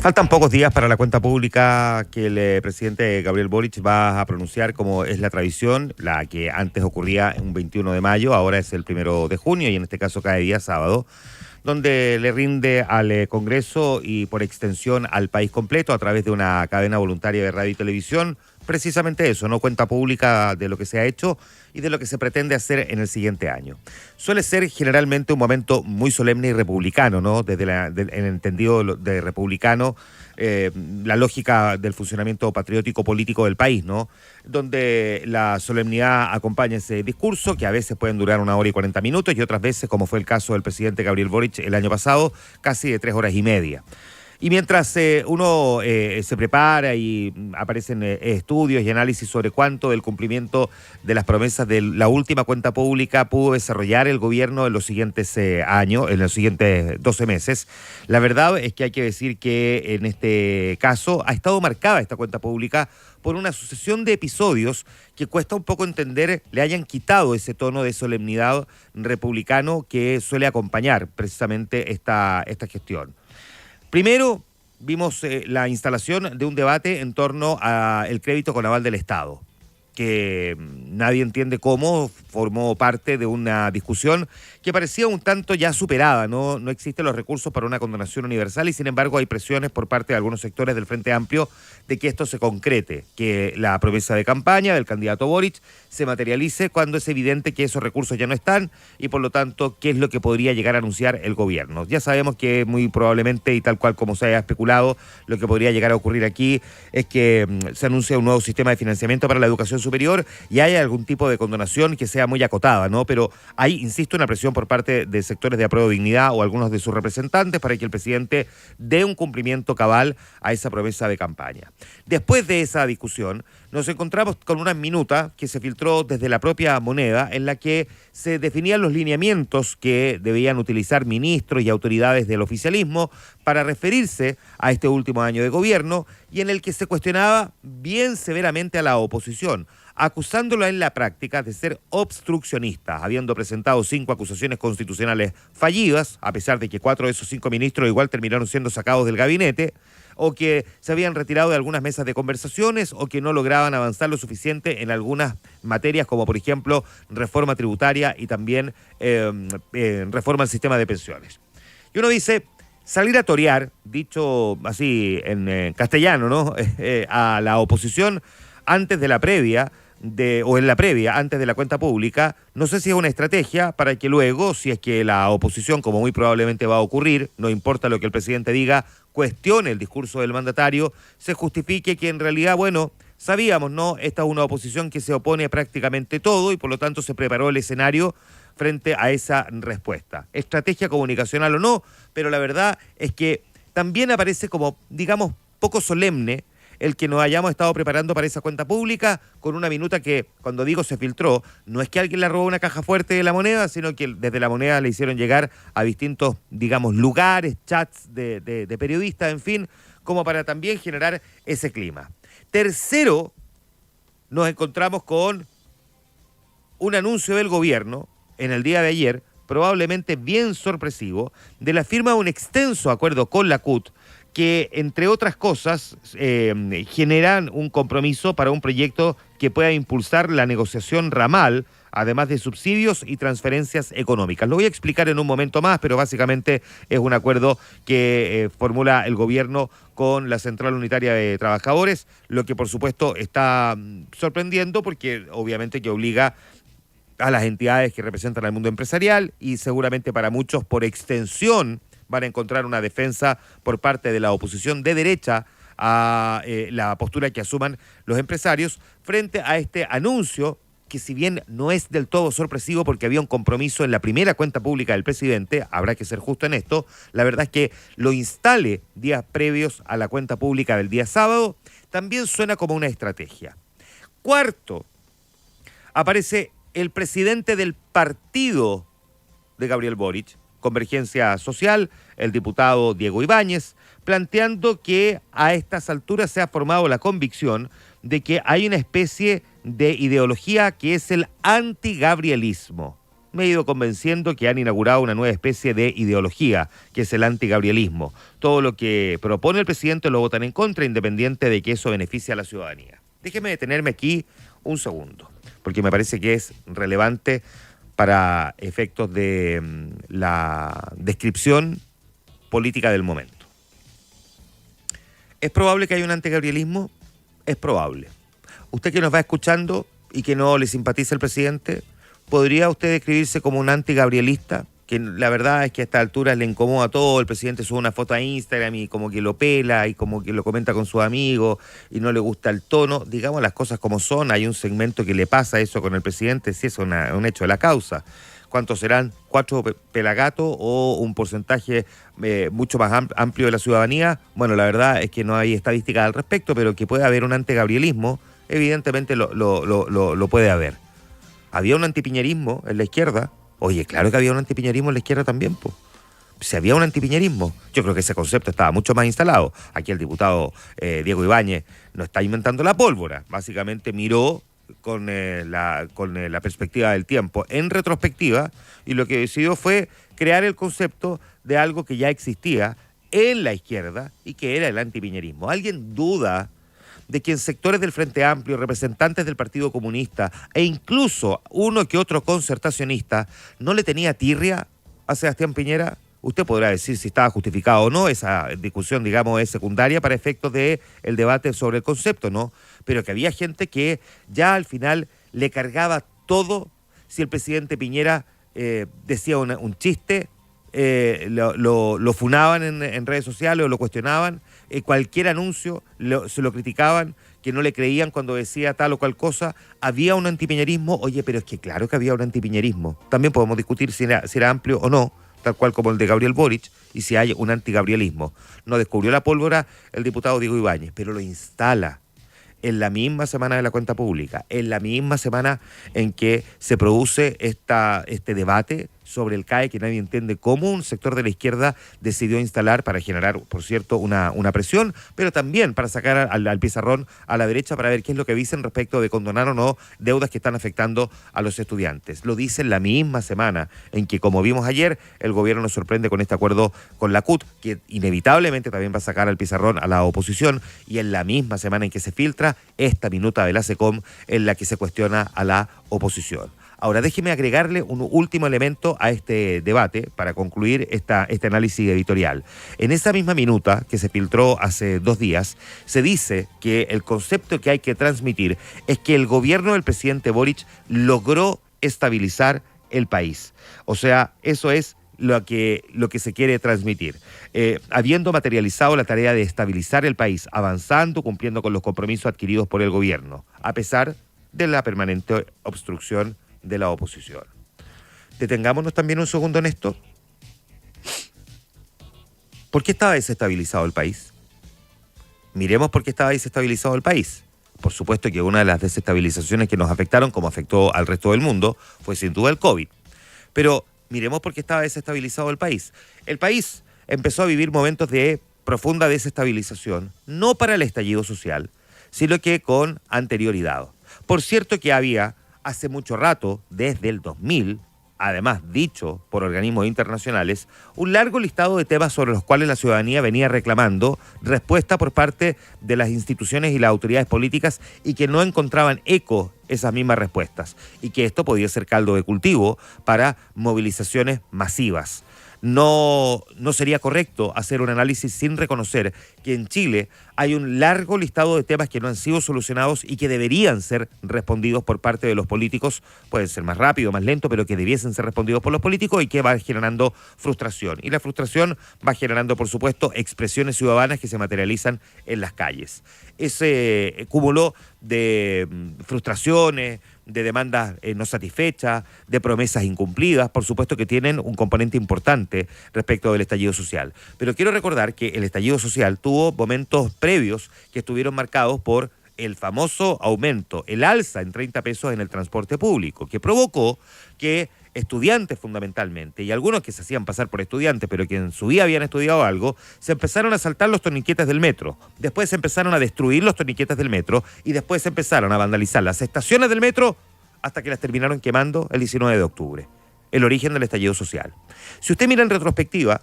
Faltan pocos días para la cuenta pública que el presidente Gabriel Boric va a pronunciar, como es la tradición, la que antes ocurría un 21 de mayo, ahora es el 1 de junio y en este caso cae día sábado, donde le rinde al Congreso y por extensión al país completo a través de una cadena voluntaria de radio y televisión, precisamente eso, no cuenta pública de lo que se ha hecho y de lo que se pretende hacer en el siguiente año. Suele ser generalmente un momento muy solemne y republicano, ¿no? Desde en el entendido de republicano, la lógica del funcionamiento patriótico político del país, ¿no? Donde la solemnidad acompaña ese discurso, que a veces pueden durar 1 hora y 40 minutos y otras veces, como fue el caso del presidente Gabriel Boric el año pasado, casi de 3 horas y media. Y mientras uno se prepara y aparecen estudios y análisis sobre cuánto del cumplimiento de las promesas de la última cuenta pública pudo desarrollar el gobierno en los siguientes años, en los siguientes 12 meses, la verdad es que hay que decir que en este caso ha estado marcada esta cuenta pública por una sucesión de episodios que cuesta un poco entender le hayan quitado ese tono de solemnidad republicano que suele acompañar precisamente esta gestión. Primero, vimos la instalación de un debate en torno al crédito con aval del Estado, que nadie entiende cómo formó parte de una discusión que parecía un tanto ya superada, ¿no? No existen los recursos para una condonación universal y sin embargo hay presiones por parte de algunos sectores del Frente Amplio de que esto se concrete, que la promesa de campaña del candidato Boric se materialice cuando es evidente que esos recursos ya no están y por lo tanto qué es lo que podría llegar a anunciar el gobierno. Ya sabemos que muy probablemente y tal cual como se haya especulado, lo que podría llegar a ocurrir aquí es que se anuncie un nuevo sistema de financiamiento para la educación superior y haya algún tipo de condonación que sea muy acotada, ¿no? Pero hay, insisto, una presión por parte de sectores de Apruebo Dignidad o algunos de sus representantes para que el presidente dé un cumplimiento cabal a esa promesa de campaña. Después de esa discusión, nos encontramos con una minuta que se filtró desde la propia Moneda en la que se definían los lineamientos que debían utilizar ministros y autoridades del oficialismo para referirse a este último año de gobierno y en el que se cuestionaba bien severamente a la oposición, acusándola en la práctica de ser obstruccionista, habiendo presentado 5 acusaciones constitucionales fallidas, a pesar de que 4 de esos 5 ministros igual terminaron siendo sacados del gabinete, o que se habían retirado de algunas mesas de conversaciones, o que no lograban avanzar lo suficiente en algunas materias, como por ejemplo reforma tributaria y también reforma al sistema de pensiones. Y uno dice, salir a torear, dicho así en castellano, ¿no? A la oposición antes de la previa, o en la previa, antes de la cuenta pública, no sé si es una estrategia para que luego, si es que la oposición, como muy probablemente va a ocurrir, no importa lo que el presidente diga, cuestione el discurso del mandatario, se justifique que en realidad, bueno, sabíamos, ¿no? Esta es una oposición que se opone a prácticamente todo y por lo tanto se preparó el escenario frente a esa respuesta. Estrategia comunicacional o no, pero la verdad es que también aparece como, digamos, poco solemne el que nos hayamos estado preparando para esa cuenta pública con una minuta que, cuando digo se filtró, no es que alguien le robó una caja fuerte de la Moneda, sino que desde la Moneda le hicieron llegar a distintos, digamos, lugares, chats de periodistas, en fin, como para también generar ese clima. Tercero, nos encontramos con un anuncio del gobierno en el día de ayer, probablemente bien sorpresivo, de la firma de un extenso acuerdo con la CUT, que, entre otras cosas, generan un compromiso para un proyecto que pueda impulsar la negociación ramal, además de subsidios y transferencias económicas. Lo voy a explicar en un momento más, pero básicamente es un acuerdo que formula el gobierno con la Central Unitaria de Trabajadores, lo que por supuesto está sorprendiendo porque obviamente que obliga a las entidades que representan al mundo empresarial y seguramente para muchos por extensión van a encontrar una defensa por parte de la oposición de derecha a la postura que asuman los empresarios frente a este anuncio que, si bien no es del todo sorpresivo porque había un compromiso en la primera cuenta pública del presidente, habrá que ser justo en esto, la verdad es que lo instale días previos a la cuenta pública del día sábado, también suena como una estrategia. Cuarto, aparece el presidente del partido de Gabriel Boric, Convergencia Social, el diputado Diego Ibáñez, planteando que a estas alturas se ha formado la convicción de que hay una especie de ideología que es el antigabrielismo. me he ido convenciendo que han inaugurado una nueva especie de ideología, que es el antigabrielismo. Todo lo que propone el presidente lo votan en contra, independiente de que eso beneficie a la ciudadanía. Déjeme detenerme aquí un segundo, porque me parece que es relevante para efectos de la descripción política del momento. ¿Es probable que haya un antigabrielismo? Es probable. Usted que nos va escuchando y que no le simpatiza el presidente, ¿podría usted describirse como un antigabrielista? Que la verdad es que a esta altura le incomoda todo, el presidente sube una foto a Instagram y como que lo pela y como que lo comenta con sus amigos y no le gusta el tono. Digamos las cosas como son, hay un segmento que le pasa eso con el presidente, si es un hecho de la causa. ¿Cuántos serán? ¿4 pelagatos o un porcentaje mucho más amplio de la ciudadanía? Bueno, la verdad es que no hay estadísticas al respecto, pero que puede haber un antigabrielismo, evidentemente lo puede haber. ¿Había un antipiñerismo en la izquierda? Oye, claro que había un antipiñerismo en la izquierda también, pues. Si había un antipiñerismo, yo creo que ese concepto estaba mucho más instalado. Aquí el diputado Diego Ibáñez no está inventando la pólvora. Básicamente miró con la perspectiva del tiempo en retrospectiva y lo que decidió fue crear el concepto de algo que ya existía en la izquierda y que era el antipiñerismo. ¿Alguien duda de que en sectores del Frente Amplio, representantes del Partido Comunista e incluso uno que otro concertacionista no le tenía tirria a Sebastián Piñera? Usted podrá decir si estaba justificado o no, esa discusión, digamos, es secundaria para efectos del debate sobre el concepto, ¿no? Pero que había gente que ya al final le cargaba todo si el presidente Piñera decía un chiste, lo funaban en redes sociales o lo cuestionaban, cualquier anuncio se lo criticaban, que no le creían cuando decía tal o cual cosa. Había un antipiñerismo, oye, pero es que claro que había un antipiñerismo. También podemos discutir si era amplio o no, tal cual como el de Gabriel Boric, y si hay un antigabrielismo. No descubrió la pólvora el diputado Diego Ibáñez, pero lo instala en la misma semana de la cuenta pública, en la misma semana en que se produce este debate sobre el CAE, que nadie entiende cómo un sector de la izquierda decidió instalar para generar, por cierto, una presión, pero también para sacar al pizarrón a la derecha para ver qué es lo que dicen respecto de condonar o no deudas que están afectando a los estudiantes. Lo dice en la misma semana en que, como vimos ayer, el gobierno nos sorprende con este acuerdo con la CUT, que inevitablemente también va a sacar al pizarrón a la oposición, y en la misma semana en que se filtra esta minuta de la SECOM en la que se cuestiona a la oposición. Ahora, déjeme agregarle un último elemento a este debate para concluir este análisis editorial. En esa misma minuta que se filtró hace 2 días, se dice que el concepto que hay que transmitir es que el gobierno del presidente Boric logró estabilizar el país. O sea, eso es lo que se quiere transmitir. Habiendo materializado la tarea de estabilizar el país, avanzando, cumpliendo con los compromisos adquiridos por el gobierno, a pesar de la permanente obstrucción de la oposición. Detengámonos también un segundo en esto. ¿Por qué estaba desestabilizado el país? Miremos por qué estaba desestabilizado el país. Por supuesto que una de las desestabilizaciones que nos afectaron, como afectó al resto del mundo, fue sin duda el COVID. Pero miremos por qué estaba desestabilizado el país. El país empezó a vivir momentos de profunda desestabilización, no para el estallido social, sino que con anterioridad. Por cierto que había hace mucho rato, desde el 2000, además dicho por organismos internacionales, un largo listado de temas sobre los cuales la ciudadanía venía reclamando respuesta por parte de las instituciones y las autoridades políticas y que no encontraban eco esas mismas respuestas y que esto podía ser caldo de cultivo para movilizaciones masivas. No sería correcto hacer un análisis sin reconocer que en Chile hay un largo listado de temas que no han sido solucionados y que deberían ser respondidos por parte de los políticos. Pueden ser más rápido, más lento, pero que debiesen ser respondidos por los políticos y que va generando frustración. Y la frustración va generando, por supuesto, expresiones ciudadanas que se materializan en las calles. Ese cúmulo de frustraciones, de demandas no satisfechas, de promesas incumplidas, por supuesto que tienen un componente importante respecto del estallido social. Pero quiero recordar que el estallido social tuvo momentos previos que estuvieron marcados por el famoso aumento, el alza en 30 pesos en el transporte público, que provocó que estudiantes fundamentalmente, y algunos que se hacían pasar por estudiantes, pero que en su vida habían estudiado algo, se empezaron a saltar los torniquetes del metro. Después se empezaron a destruir los torniquetes del metro y después se empezaron a vandalizar las estaciones del metro hasta que las terminaron quemando el 19 de octubre. el origen del estallido social. Si usted mira en retrospectiva,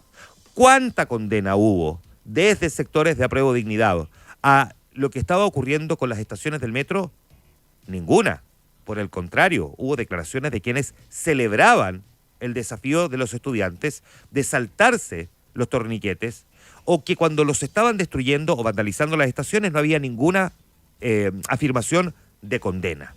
¿cuánta condena hubo desde sectores de apruebo dignidad a lo que estaba ocurriendo con las estaciones del metro? Ninguna. Por el contrario, hubo declaraciones de quienes celebraban el desafío de los estudiantes de saltarse los torniquetes, o que cuando los estaban destruyendo o vandalizando las estaciones no había ninguna afirmación de condena.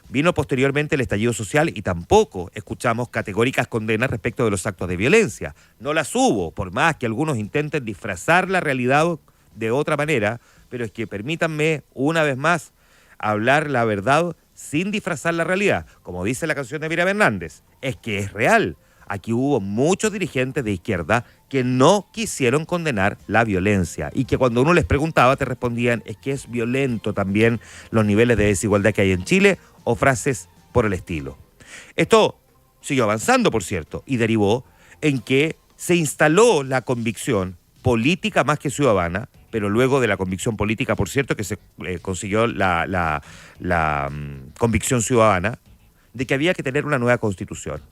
Vino posteriormente el estallido social y tampoco escuchamos categóricas condenas respecto de los actos de violencia. No las hubo, por más que algunos intenten disfrazar la realidad de otra manera, pero es que permítanme una vez más hablar la verdad sin disfrazar la realidad. Como dice la canción de Miriam Hernández, es que es real. Aquí hubo muchos dirigentes de izquierda que no quisieron condenar la violencia y que cuando uno les preguntaba te respondían es que es violento también los niveles de desigualdad que hay en Chile o frases por el estilo. Esto siguió avanzando, por cierto, y derivó en que se instaló la convicción política más que ciudadana, pero luego de la convicción política, por cierto, que se consiguió la convicción ciudadana de que había que tener una nueva constitución.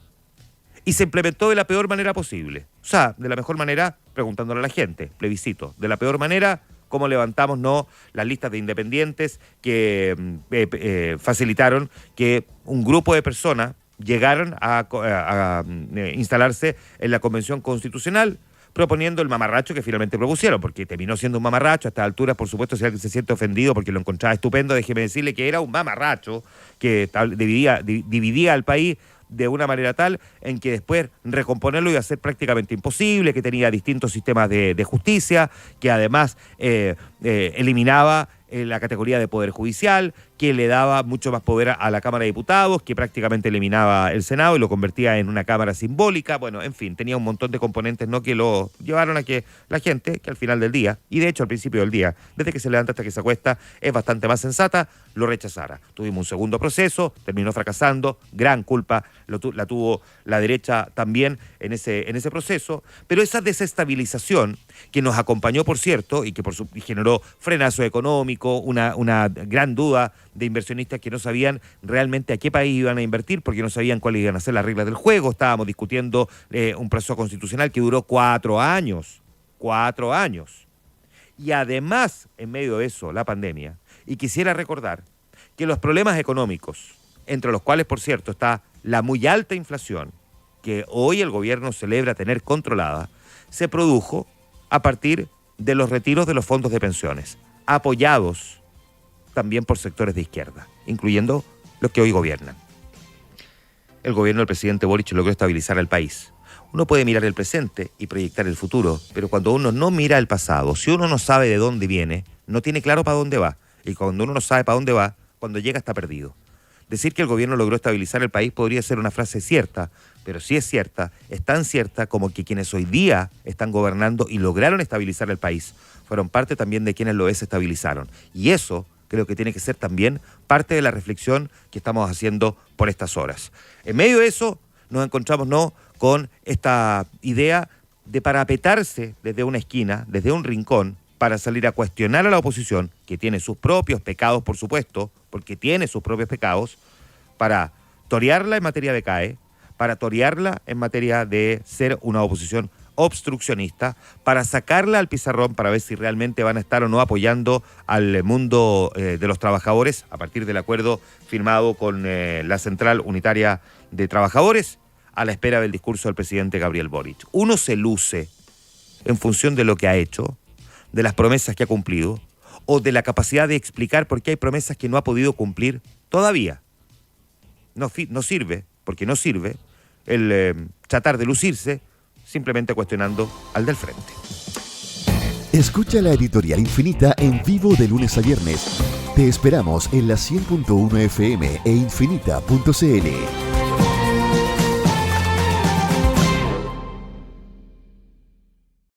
Y se implementó de la peor manera posible. O sea, de la mejor manera, preguntándole a la gente, plebiscito. De la peor manera, cómo levantamos las listas de independientes que facilitaron que un grupo de personas llegaran a instalarse en la Convención Constitucional, proponiendo el mamarracho que finalmente propusieron, porque terminó siendo un mamarracho. A estas alturas, por supuesto, si alguien se siente ofendido porque lo encontraba estupendo, déjeme decirle que era un mamarracho que dividía al país de una manera tal en que después recomponerlo iba a ser prácticamente imposible, que tenía distintos sistemas de justicia, que además eliminaba la categoría de poder judicial, que le daba mucho más poder a la Cámara de Diputados, que prácticamente eliminaba el Senado y lo convertía en una Cámara simbólica. Bueno, en fin, tenía un montón de componentes que lo llevaron a que la gente, que al final del día, y de hecho al principio del día, desde que se levanta hasta que se acuesta, es bastante más sensata, lo rechazara. Tuvimos un segundo proceso, terminó fracasando, gran culpa la tuvo la derecha también en ese proceso, pero esa desestabilización que nos acompañó, por cierto, y que y generó frenazo económico, una gran duda de inversionistas que no sabían realmente a qué país iban a invertir, porque no sabían cuáles iban a ser las reglas del juego. Estábamos discutiendo un proceso constitucional que duró 4 años. 4 años. Y además, en medio de eso, la pandemia. Y quisiera recordar que los problemas económicos, entre los cuales, por cierto, está la muy alta inflación, que hoy el gobierno celebra tener controlada, se produjo a partir de los retiros de los fondos de pensiones, apoyados también por sectores de izquierda, incluyendo los que hoy gobiernan. El gobierno del presidente Boric logró estabilizar al país. Uno puede mirar el presente y proyectar el futuro, pero cuando uno no mira el pasado, si uno no sabe de dónde viene, no tiene claro para dónde va. Y cuando uno no sabe para dónde va, cuando llega está perdido. Decir que el gobierno logró estabilizar el país podría ser una frase cierta, pero si es cierta, es tan cierta como que quienes hoy día están gobernando y lograron estabilizar el país fueron parte también de quienes lo desestabilizaron. Y eso creo que tiene que ser también parte de la reflexión que estamos haciendo por estas horas. En medio de eso nos encontramos con esta idea de parapetarse desde una esquina, desde un rincón, para salir a cuestionar a la oposición, que tiene sus propios pecados, por supuesto, porque tiene sus propios pecados, para torearla en materia de CAE, para torearla en materia de ser una oposición obstruccionista, para sacarla al pizarrón para ver si realmente van a estar o no apoyando al mundo de los trabajadores a partir del acuerdo firmado con la Central Unitaria de Trabajadores, a la espera del discurso del presidente Gabriel Boric. Uno se luce en función de lo que ha hecho, de las promesas que ha cumplido, o de la capacidad de explicar por qué hay promesas que no ha podido cumplir todavía. No sirve, porque no sirve el tratar de lucirse simplemente cuestionando al del frente. Escucha la Editorial Infinita en vivo de lunes a viernes. Te esperamos en la 100.1 FM e infinita.cl.